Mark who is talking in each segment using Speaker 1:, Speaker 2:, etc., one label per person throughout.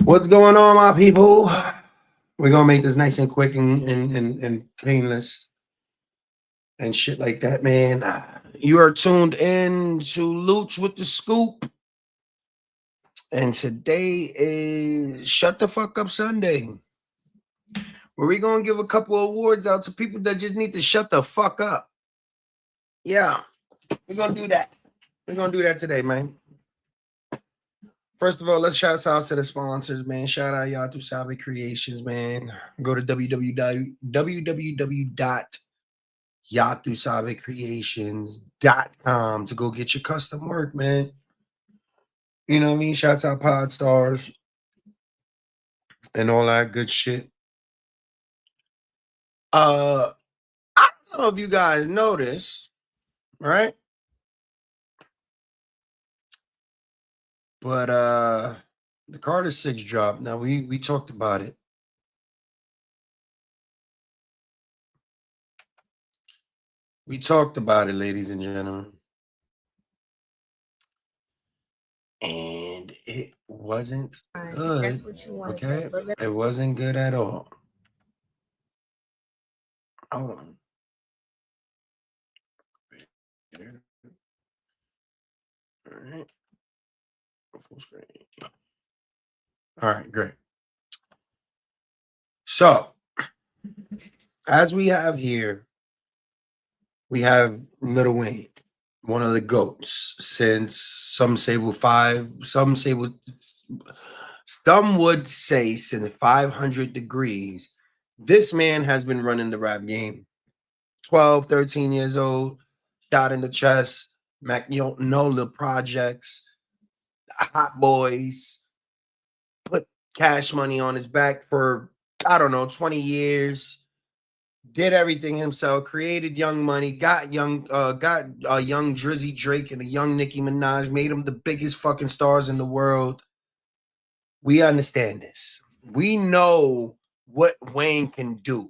Speaker 1: What's going on, my people? We're gonna make this nice and quick and painless and shit like that, man. You are tuned in to Luch with the Scoop, and today is Shut the Fuck Up Sunday, where we gonna give a couple awards out to people that just need to shut the fuck up. Yeah, we're gonna do that. We're gonna do that today, man. First of all, let's shout out to the sponsors, man. Shout out y'all through Sabe Creations, man. Go to www.yathusabeCreations.com to go get your custom work, man. You know what I mean? Shouts out Pod Stars and all that good shit. I don't know if you guys noticed, right? But the Carter 6 drop. Now we talked about it. We talked about it, ladies and gentlemen. And it wasn't good. Okay. It wasn't good at all. Hold on. All right. Full screen. All right, great. So, as we have here, we have Lil Wayne, one of the goats since some say with five, some would say since 500 degrees. This man has been running the rap game. 12, 13 years old, shot in the chest, Magnolia Projects, Hot Boys, put cash money on his back for, I don't know, 20 years. Did everything himself, created Young Money, got young Drizzy Drake and a young Nicki Minaj, made them the biggest fucking stars in the world. We understand this. We know what Wayne can do.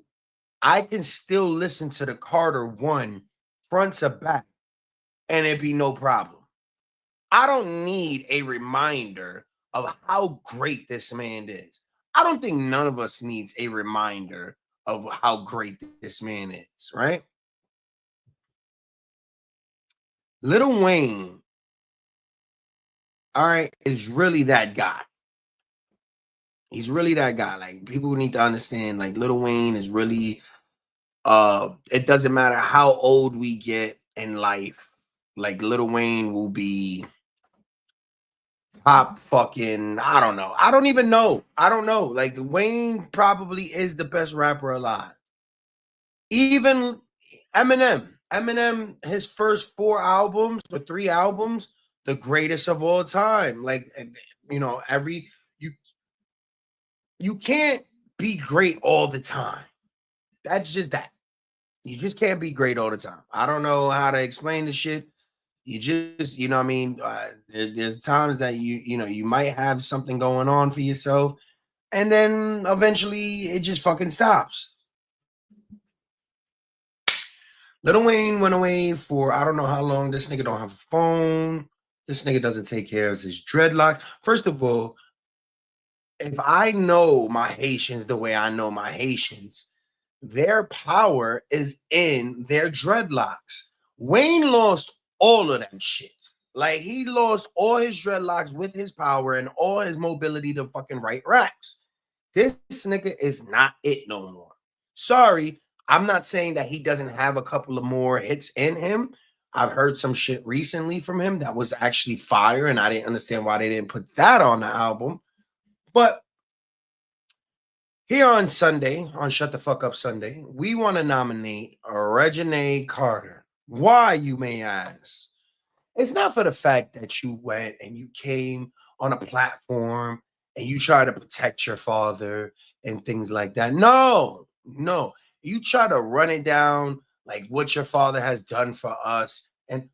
Speaker 1: I can still listen to the Carter 1 front to back and it be no problem. I don't need a reminder of how great this man is. I don't think none of us needs a reminder of how great this man is, right? Lil Wayne, all right, is really that guy. He's really that guy. Like, people need to understand, like, Lil Wayne is really it doesn't matter how old we get in life, like Lil Wayne will be top fucking, I don't know. I don't even know. I don't know. Like, Wayne probably is the best rapper alive. Even Eminem, his first 4 albums or 3 albums, the greatest of all time. Like, every you you can't be great all the time. That's just that. You just can't be great all the time. I don't know how to explain the shit. You just, you know what I mean? There's times that you might have something going on for yourself, and then eventually it just fucking stops. Lil Wayne went away for I don't know how long. This nigga don't have a phone. This nigga doesn't take care of his dreadlocks. First of all, if I know my Haitians the way I know my Haitians, their power is in their dreadlocks. Wayne lost all of that shit. Like, he lost all his dreadlocks with his power and all his mobility to fucking write raps. This nigga is not it no more. Sorry, I'm not saying that he doesn't have a couple of more hits in him. I've heard some shit recently from him that was actually fire, and I didn't understand why they didn't put that on the album. But here on Sunday, on Shut the Fuck Up Sunday, we want to nominate Reginae Carter. Why, you may ask? It's not for the fact that you went and you came on a platform and you try to protect your father and things like that. No. You try to run it down like what your father has done for us. And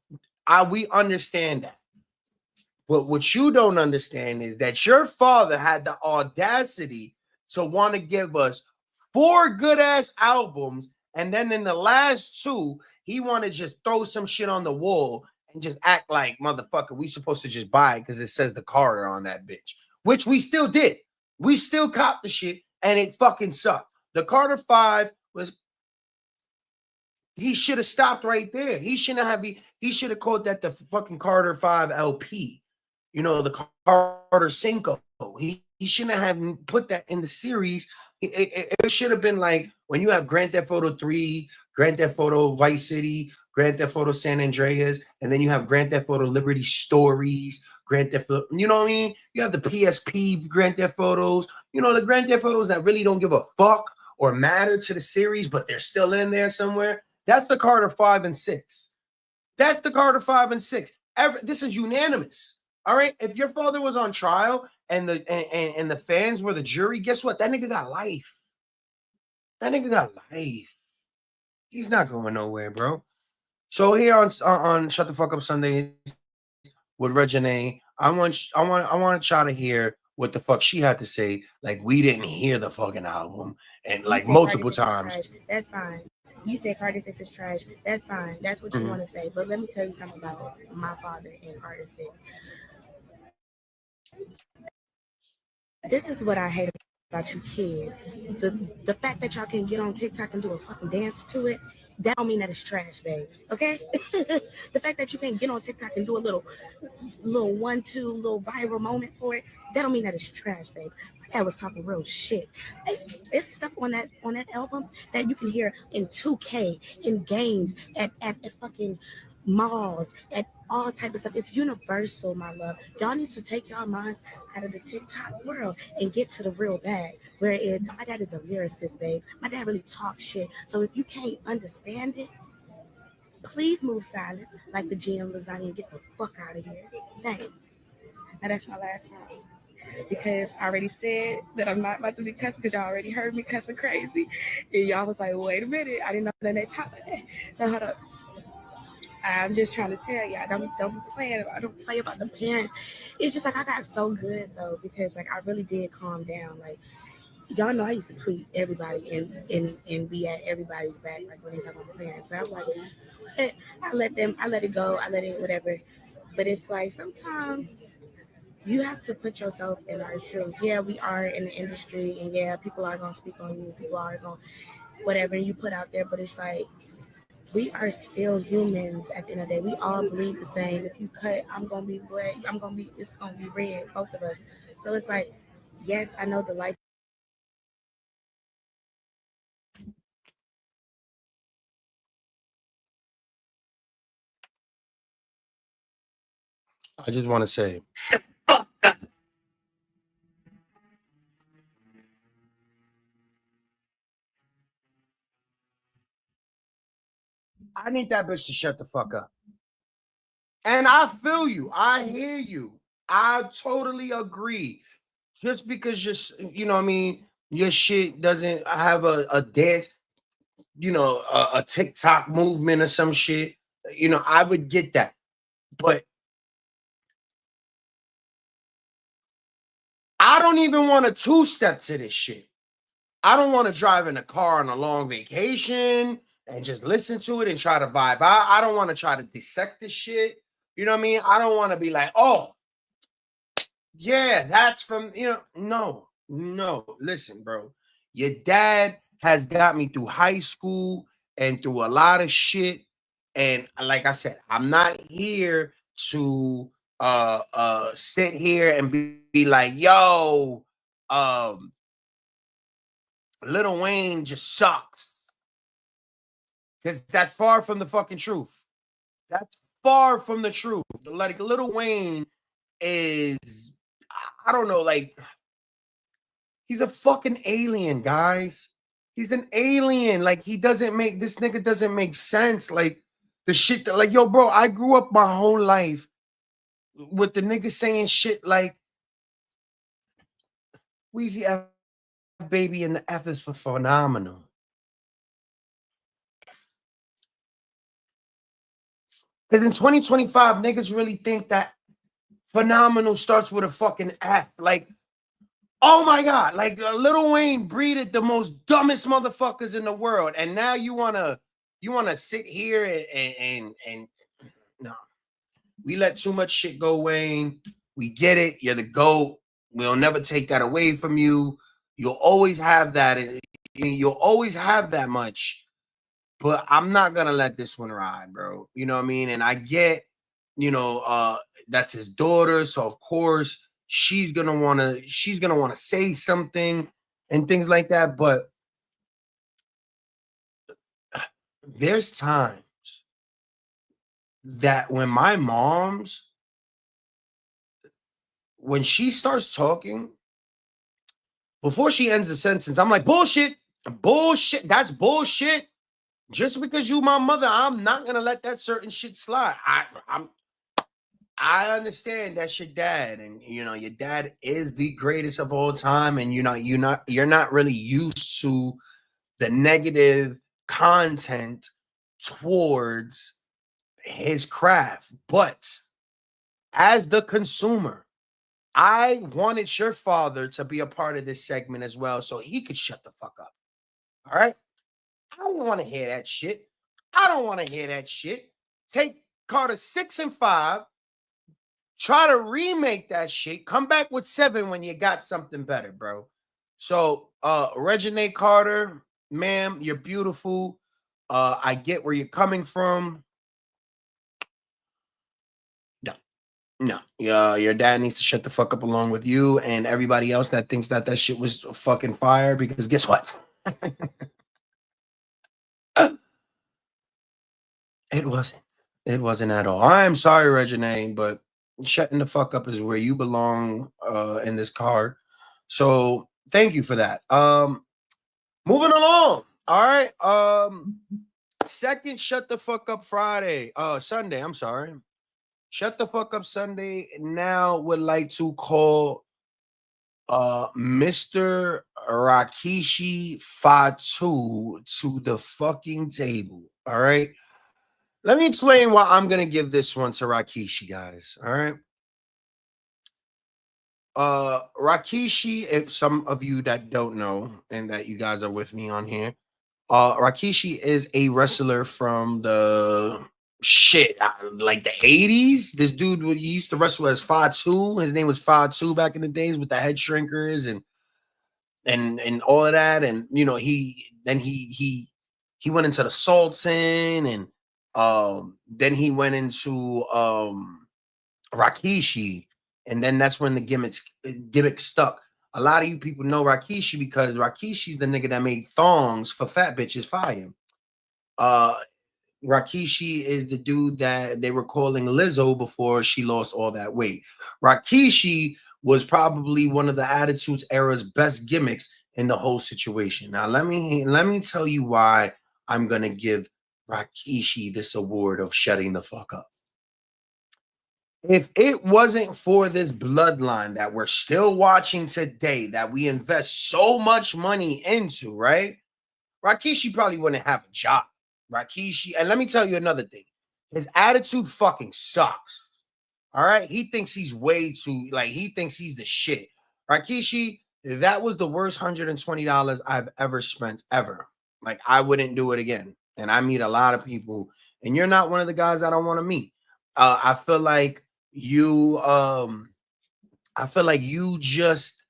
Speaker 1: we understand that. But what you don't understand is that your father had the audacity to want to give us 4 good ass albums, and then in the last 2, he want to just throw some shit on the wall and just act like, motherfucker, we supposed to just buy it because it says the Carter on that bitch. which we still did. We still copped the shit, and it fucking sucked. The Carter 5 was, he should have stopped right there. He shouldn't have, he should have called that the fucking Carter 5 LP. You know, the Carter Cinco. He shouldn't have put that in the series. It should have been like when you have Grand Theft Auto 3, Grand Theft Auto Vice City, Grand Theft Auto San Andreas, and then you have Grand Theft Auto Liberty Stories, Grand Theft Auto, you know what I mean? You have the PSP Grand Theft Autos, you know, the Grand Theft Autos that really don't give a fuck or matter to the series, but they're still in there somewhere. That's the Carter 5 and 6. That's the Carter 5 and 6. This is unanimous. All right. If your father was on trial and the fans were the jury, guess what? That nigga got life. That nigga got life. He's not going nowhere, bro. So here on Shut the Fuck Up Sundays with Regine, I want to try to hear what the fuck she had to say. Like, we didn't hear the fucking album, and like multiple times.
Speaker 2: That's fine. You said Carter 6 is trash. That's fine. That's what you want to say. But let me tell you something about my father and Carter 6. This is what I hate about you kids. The fact that y'all can get on TikTok and do a fucking dance to it, that don't mean that it's trash, babe. Okay? The fact that you can get on TikTok and do a little 1-2 little viral moment for it, that don't mean that it's trash, babe. My dad was talking real shit. It's stuff on that album that you can hear in 2K, in games, at fucking malls, at all type of stuff. It's universal, my love. Y'all need to take y'all minds out of the TikTok world and get to the real bag. Whereas my dad is a lyricist, babe. My dad really talks shit. So if you can't understand it, please move silent like the GM lasagna and get the fuck out of here. Thanks. Now that's my last song. Because I already said that I'm not about to be cussing because y'all already heard me cussing crazy. And y'all was like, wait a minute. I didn't know that they talk about that. So hold up. I'm just trying to tell you, I don't play about the parents. It's just like I got so good though, because like I really did calm down. Like y'all know I used to tweet everybody and be at everybody's back, like when they talk about my parents. But I was like, I let it go, I let it whatever. But it's like sometimes you have to put yourself in our shoes. Yeah, we are in the industry, and yeah, people are gonna speak on you, people are gonna whatever you put out there, but it's like we are still humans at the end of the day. We all bleed the same. If you cut, I'm gonna be black. It's gonna be red, both of us. So it's like, yes, I know the life.
Speaker 1: I just want to say, I need that bitch to shut the fuck up. And I feel you. I hear you. I totally agree. Just because you know what I mean, your shit doesn't have a dance, you know, a TikTok movement or some shit, you know, I would get that. But I don't even want a two-step to this shit. I don't want to drive in a car on a long vacation and just listen to it and try to vibe out. I don't want to try to dissect this shit. You know what I mean? I don't want to be like, oh, yeah, that's from, you know, no. Listen, bro. Your dad has got me through high school and through a lot of shit. And like I said, I'm not here to sit here and be like, yo, Lil Wayne just sucks. Because that's far from the fucking truth. That's far from the truth. Like Lil Wayne is, I don't know, like he's a fucking alien, guys. He's an alien. Like this nigga doesn't make sense. Like the shit that, like, yo, bro, I grew up my whole life with the nigga saying shit like Weezy F baby and the F is for phenomenal. Because in 2025, niggas really think that phenomenal starts with a fucking F. Like, oh my God, like Lil Wayne breeded the most dumbest motherfuckers in the world. And now you wanna sit here and no. We let too much shit go, Wayne. We get it. You're the GOAT. We'll never take that away from you. You'll always have that. You'll always have that much. But I'm not gonna let this one ride, bro. You know what I mean? And I get, that's his daughter, so of course she's gonna wanna say something and things like that. But there's times that when she starts talking, before she ends the sentence, I'm like, bullshit, bullshit, that's bullshit. Just because you my mother, I'm not gonna let that certain shit slide. I understand that's your dad, and your dad is the greatest of all time, and you're not really used to the negative content towards his craft. But as the consumer, I wanted your father to be a part of this segment as well, so he could shut the fuck up. All right. I don't want to hear that shit. I don't want to hear that shit. Take Carter 6 and 5. Try to remake that shit. Come back with 7 when you got something better, bro. So, Regine Carter, ma'am, you're beautiful. I get where you're coming from. No, no. Your dad needs to shut the fuck up along with you and everybody else that thinks that shit was fucking fire. Because guess what? It wasn't. It wasn't at all. I'm sorry, Regine, but shutting the fuck up is where you belong in this card. So thank you for that. Moving along. All right. Second shut the fuck up Friday. Sunday, I'm sorry. Shut the fuck up Sunday. Now would like to call Mr. Rakishi Fatu to the fucking table. All right. Let me explain why I'm gonna give this one to Rakishi, guys. All right. Rakishi, if some of you that don't know and that you guys are with me on here, Rakishi is a wrestler from the like the 80s. This dude he used to wrestle as Fatu. His name was Fatu back in the days with the head shrinkers and all of that. And he went into the Sultan, and then he went into Rakishi, and then that's when the gimmick stuck. A lot of you people know Rakishi because Rakishi's the nigga that made thongs for fat bitches fire. Rakishi is the dude that they were calling Lizzo before she lost all that weight. Rakishi was probably one of the Attitudes Era's best gimmicks in the whole situation. Now let me tell you why I'm gonna give Rakishi this award of shutting the fuck up. If it wasn't for this bloodline that we're still watching today, that we invest so much money into, right? Rakishi probably wouldn't have a job. Rakishi, and let me tell you another thing. His attitude fucking sucks. All right. He thinks he's he thinks he's the shit. Rakishi, that was the worst $120 I've ever spent ever. Like, I wouldn't do it again. And I meet a lot of people, and you're not one of the guys that I want to meet. I feel like you just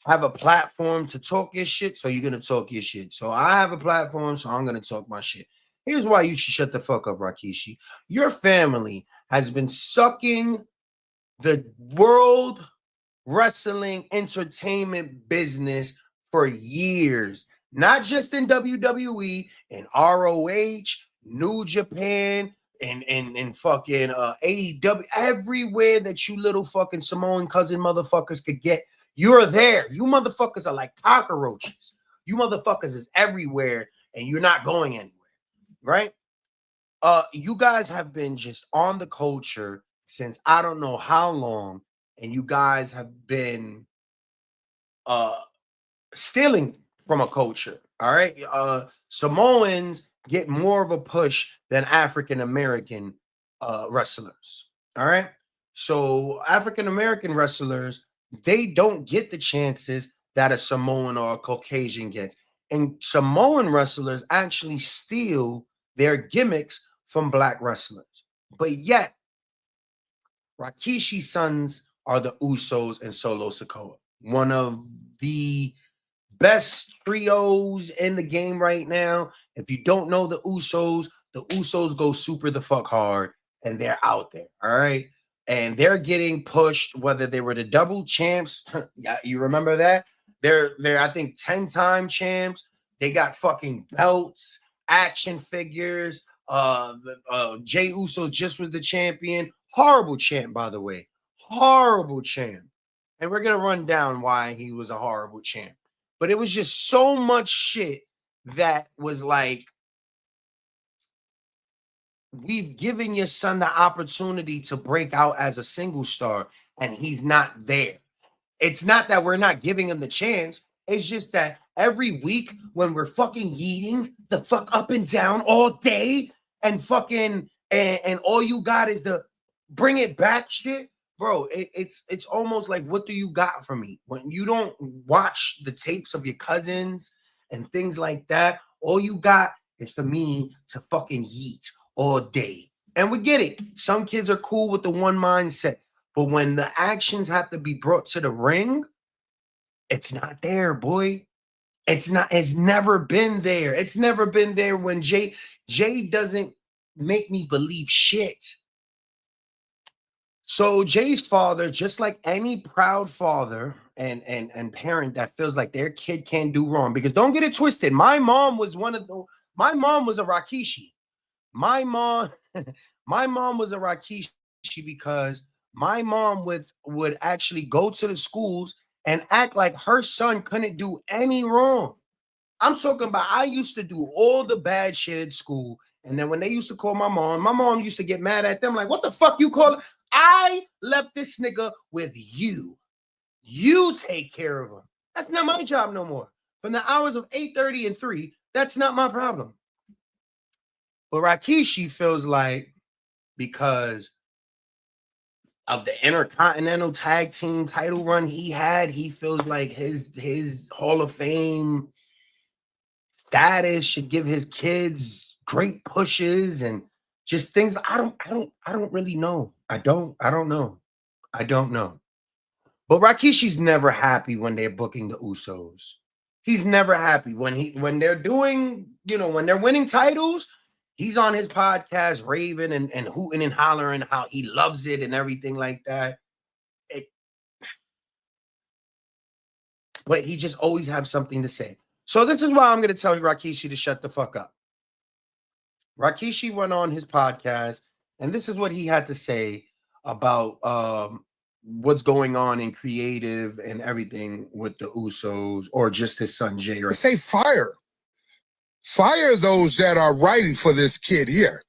Speaker 1: have a platform to talk your shit, so you're gonna talk your shit. So I have a platform, so I'm gonna talk my shit. Here's why you should shut the fuck up, Rakishi. Your family has been sucking the world wrestling entertainment business for years, not just in WWE and ROH, New Japan, and fucking AEW, everywhere that you little fucking Samoan cousin motherfuckers could get. You're there. You motherfuckers are like cockroaches. You motherfuckers is everywhere, and you're not going anywhere, right? You guys have been just on the culture since I don't know how long, and you guys have been stealing from a culture. All right. Samoans get more of a push than African American wrestlers. All right. So African American wrestlers, they don't get the chances that a Samoan or a Caucasian gets. And Samoan wrestlers actually steal their gimmicks from black wrestlers. But yet, Rakishi's sons are the Usos and Solo Sikoa. one of the best trios in the game right now. If you don't know the Usos go super the fuck hard and they're out there. All right. And they're getting pushed, whether they were the double champs. Yeah, you remember that? They're I think 10-time champs. They got fucking belts, action figures. Jay Uso just was the champion. Horrible champ, by the way. Horrible champ. And we're gonna run down why he was a horrible champ. But it was just so much shit that was like, we've given your son the opportunity to break out as a single star, and he's not there. It's not that we're not giving him the chance. It's just that every week when we're fucking yeeting the fuck up and down all day and fucking and all you got is the bring it back shit, bro. It's almost like, what do you got for me when you don't watch the tapes of your cousins and things like that? All you got is for me to fucking yeet all day. And we get it. Some kids are cool with the one mindset. But when the actions have to be brought to the ring, it's not there, boy. It's not, it's never been there. It's never been there when Jay doesn't make me believe shit. So Jay's father, just like any proud father and parent that feels like their kid can't do wrong, because don't get it twisted. My mom was a Rakishi. My mom was a Rakishi because my mom would actually go to the schools and act like her son couldn't do any wrong. I'm talking about, I used to do all the bad shit at school. And then when they used to call my mom used to get mad at them. Like, what the fuck you call it? I left this nigga with you. You take care of him. That's not my job no more. From the hours of 8:30 and 3, that's not my problem. But Rikishi feels like, because of the Intercontinental Tag Team title run he had, he feels like his Hall of Fame status should give his kids great pushes and just things. I don't really know. I don't know. But Rakishi's never happy when they're booking the Usos. He's never happy when they're doing, when they're winning titles. He's on his podcast raving and hooting and hollering how he loves it and everything like that. But he just always have something to say. So this is why I'm going to tell Rikishi to shut the fuck up. Rikishi went on his podcast, and this is what he had to say about what's going on in creative and everything with the Usos, or just his son Jay.
Speaker 3: Right? Say fire those that are writing for this kid here.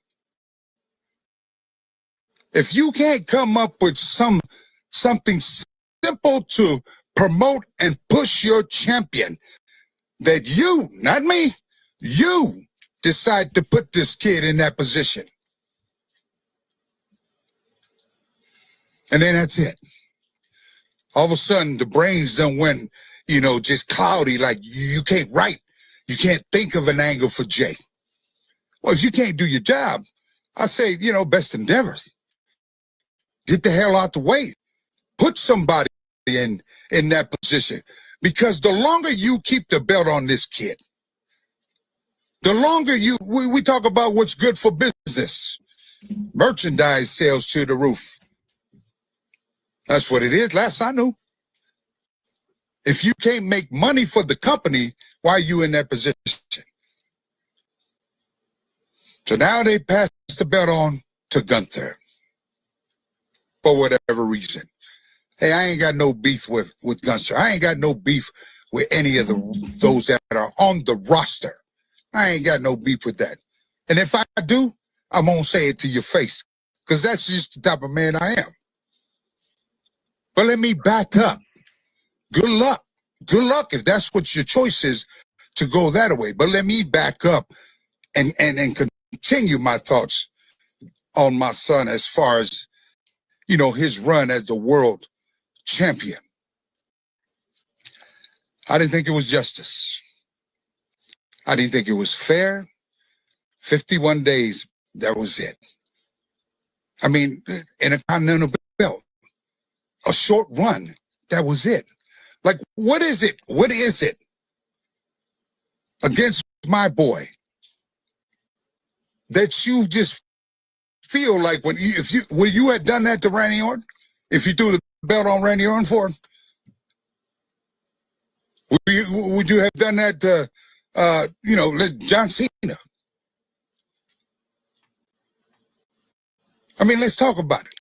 Speaker 3: If you can't come up with something simple to promote and push your champion, that you, not me, you decide to put this kid in that position. And then that's it. All of a sudden, the brains don't went, just cloudy, like you can't write. You can't think of an angle for Jay. Well, if you can't do your job, I say, best endeavors. Get the hell out the way. Put somebody in that position. Because the longer you keep the belt on this kid, the longer we talk about what's good for business. Merchandise sales to the roof. That's what it is. Last I knew. If you can't make money for the company, why are you in that position? So now they pass the belt on to Gunther. For whatever reason. Hey, I ain't got no beef with Gunther. I ain't got no beef with any of those that are on the roster. I ain't got no beef with that. And if I do, I'm going to say it to your face. Because that's just the type of man I am. But let me back up. Good luck. Good luck if that's what your choice is, to go that way. But let me back up and continue my thoughts on my son as far as, his run as the world champion. I didn't think it was justice. I didn't think it was fair. 51 days, that was it. I mean, in a continental belt, a short run, that was it. Like, what is it? What is it against my boy that you just feel like when you had done that to Randy Orton, if you threw the belt on Randy Orton for him, would you have done that to John Cena? I mean, let's talk about it.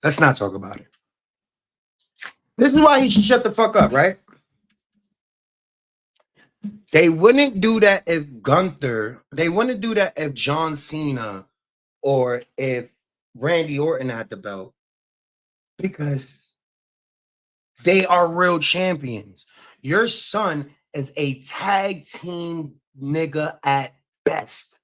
Speaker 1: Let's not talk about it. This is why he should shut the fuck up, right? They wouldn't do that if Gunther, they wouldn't do that if John Cena or if Randy Orton had the belt, because they are real champions. Your son is a tag team nigga at best.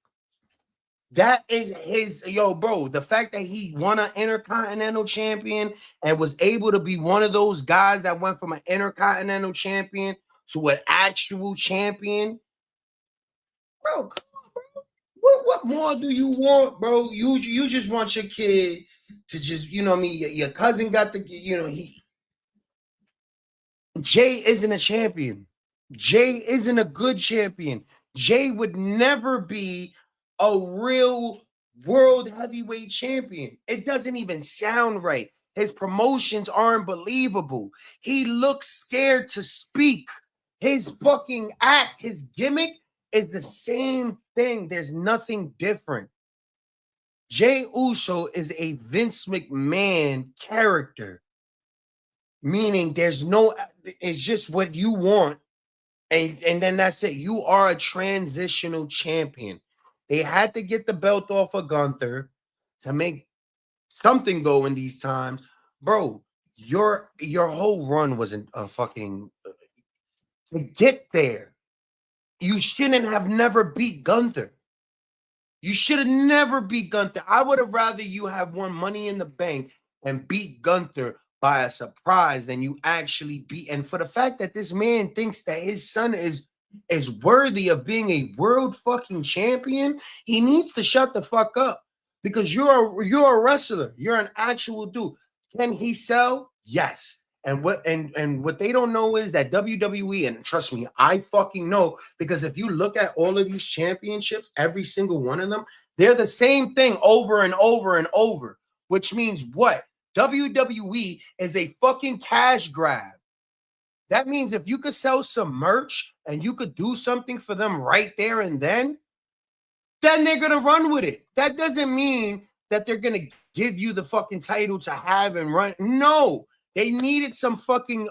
Speaker 1: That is his, bro. The fact that he won an Intercontinental Champion and was able to be one of those guys that went from an Intercontinental Champion to an actual champion, bro. Come on, bro. What more do you want, bro? You just want your kid to just, you know what I mean? Your cousin got the, Jay isn't a champion. Jay isn't a good champion. Jay would never be a real world heavyweight champion. It doesn't even sound right. His promotions aren't believable. He looks scared to speak. His fucking act, his gimmick is the same thing. There's nothing different. Jay Uso is a Vince McMahon character, meaning it's just what you want. And then that's it. You are a transitional champion. They had to get the belt off of Gunther to make something go in these times. Bro, your whole run wasn't a fucking to get there. You shouldn't have never beat Gunther. You should have never beat Gunther. I would have rather you have won Money in the Bank and beat Gunther by a surprise than you actually beat. And for the fact that this man thinks that his son is worthy of being a world fucking champion, he needs to shut the fuck up, because you're a wrestler. You're an actual dude. Can he sell? Yes. And what they don't know is that WWE, and trust me, I fucking know, because if you look at all of these championships, every single one of them, they're the same thing over and over and over, which means what? WWE is a fucking cash grab. That means if you could sell some merch and you could do something for them right there and then they're going to run with it. That doesn't mean that they're going to give you the fucking title to have and run. No, they needed some fucking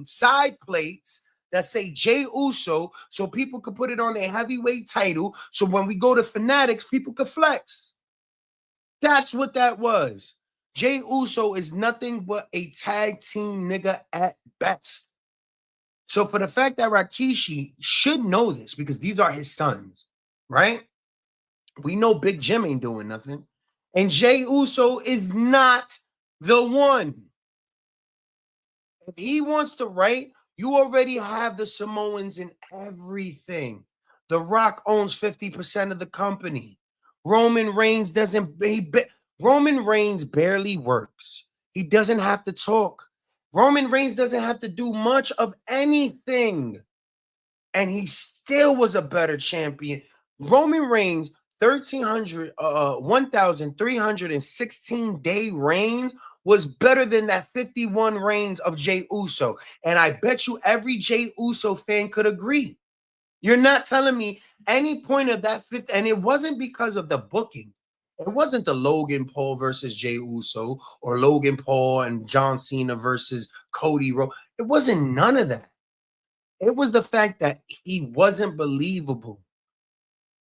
Speaker 1: side plates that say Jay Uso so people could put it on their heavyweight title. So when we go to Fanatics, people could flex. That's what that was. Jay Uso is nothing but a tag team nigga at best. So for the fact that Rikishi should know this, because these are his sons, right? We know Big Jim ain't doing nothing. And Jay Uso is not the one. If he wants to write, you already have the Samoans in everything. The Rock owns 50% of the company. Roman Reigns Roman Reigns barely works. He doesn't have to talk. Roman Reigns doesn't have to do much of anything. And he still was a better champion. Roman Reigns, 1,316 day reigns was better than that 51 reigns of Jay Uso. And I bet you every Jay Uso fan could agree. You're not telling me any point of that 50, and it wasn't because of the booking. It wasn't the Logan Paul versus Jay Uso or Logan Paul and John Cena versus Cody Rhodes. It wasn't none of that. It was the fact that he wasn't believable.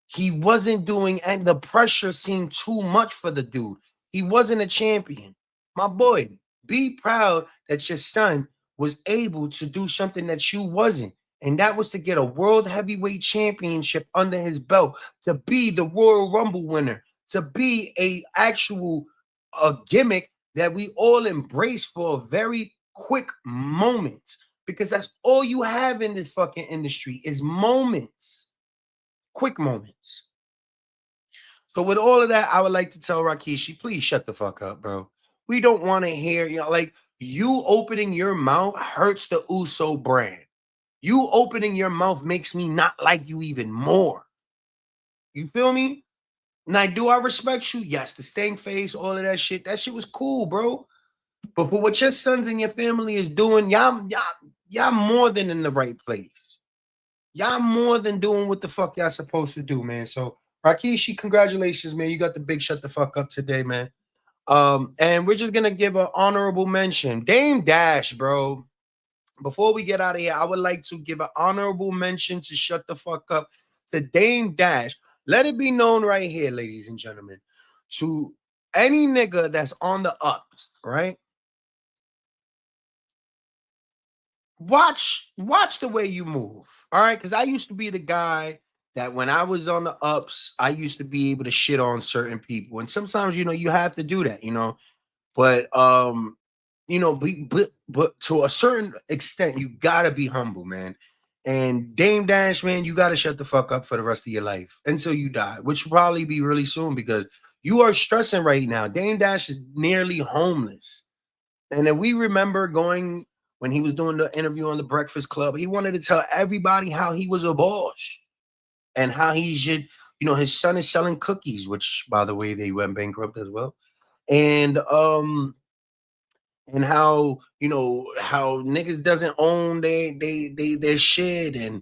Speaker 1: He wasn't doing, and the pressure seemed too much for the dude. He wasn't a champion. My boy, be proud that your son was able to do something that you wasn't. And that was to get a world heavyweight championship under his belt, to be the Royal Rumble winner, to be a gimmick that we all embrace for a very quick moment. because that's all you have in this fucking industry is moments, quick moments. So with all of that, I would like to tell Rakishi, please shut the fuck up, bro. We don't want to hear, like you opening your mouth hurts the Uso brand. You opening your mouth makes me not like you even more. You feel me? Now, do I respect you? Yes, the stank face, all of that shit was cool, bro. But for what your sons and your family is doing, y'all more than in the right place. Y'all more than doing what the fuck y'all supposed to do, man. So Rakishi, congratulations, man. You got the big shut the fuck up today, man. And we're just gonna give an honorable mention. Dame Dash, bro. Before we get out of here, I would like to give an honorable mention to shut the fuck up to Dame Dash. Let it be known right here, ladies and gentlemen, to any nigga that's on the ups, right? Watch the way you move. All right. Because I used to be the guy that when I was on the ups, I used to be able to shit on certain people. And sometimes, you have to do that, But but to a certain extent, you gotta be humble, man. And Dame Dash, man, you gotta shut the fuck up for the rest of your life until you die, which will probably be really soon because you are stressing right now. Dame Dash is nearly homeless. And if we remember going when he was doing the interview on the Breakfast Club, he wanted to tell everybody how he was a boss and how he should, his son is selling cookies, which by the way, they went bankrupt as well. And how how niggas doesn't own their shit and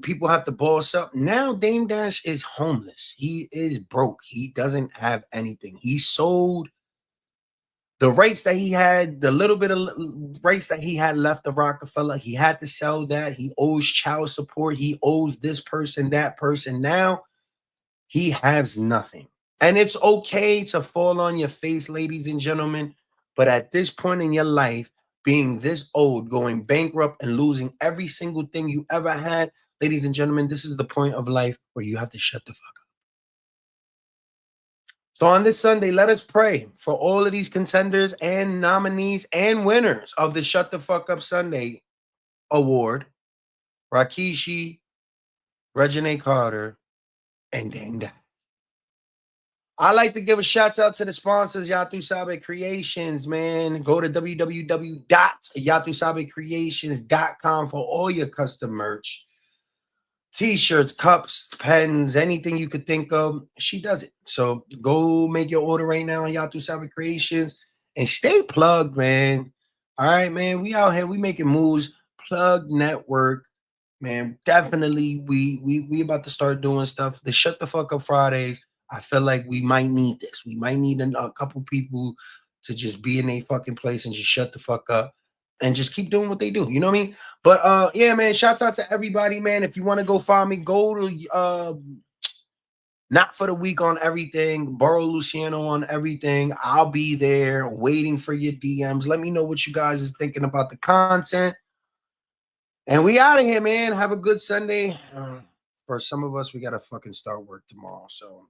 Speaker 1: people have to boss up. Now Dame Dash is homeless. He is broke. He doesn't have anything. He sold the rights that he had, the little bit of rights that he had left of Rockefeller. He had to sell that. He owes child support. He owes this person, that person. Now he has nothing. And it's okay to fall on your face, ladies and gentlemen. But at this point in your life, being this old, going bankrupt and losing every single thing you ever had, ladies and gentlemen, this is the point of life where you have to shut the fuck up. So on this Sunday, let us pray for all of these contenders and nominees and winners of the Shut the Fuck Up Sunday award. Rakishi, Regine Carter, and Dame Dash. I like to give a shout out to the sponsors, Yatu Sabe Creations, man. Go to www.yatusabecreations.com for all your custom merch. T-shirts, cups, pens, anything you could think of, she does it. So go make your order right now on Yatu Sabe Creations and stay plugged, man. All right, man. We out here, we making moves. Plug Network, man. Definitely, we about to start doing stuff. The Shut the Fuck Up Fridays. I feel like we might need this. We might need a couple people to just be in a fucking place and just shut the fuck up and just keep doing what they do. You know what I mean? But yeah, man, shouts out to everybody, man. If you want to go find me, go to Not For the Week on everything, Burrow Luciano on everything. I'll be there waiting for your DMs. Let me know what you guys is thinking about the content. And we out of here, man. Have a good Sunday. For some of us, we got to fucking start work tomorrow. So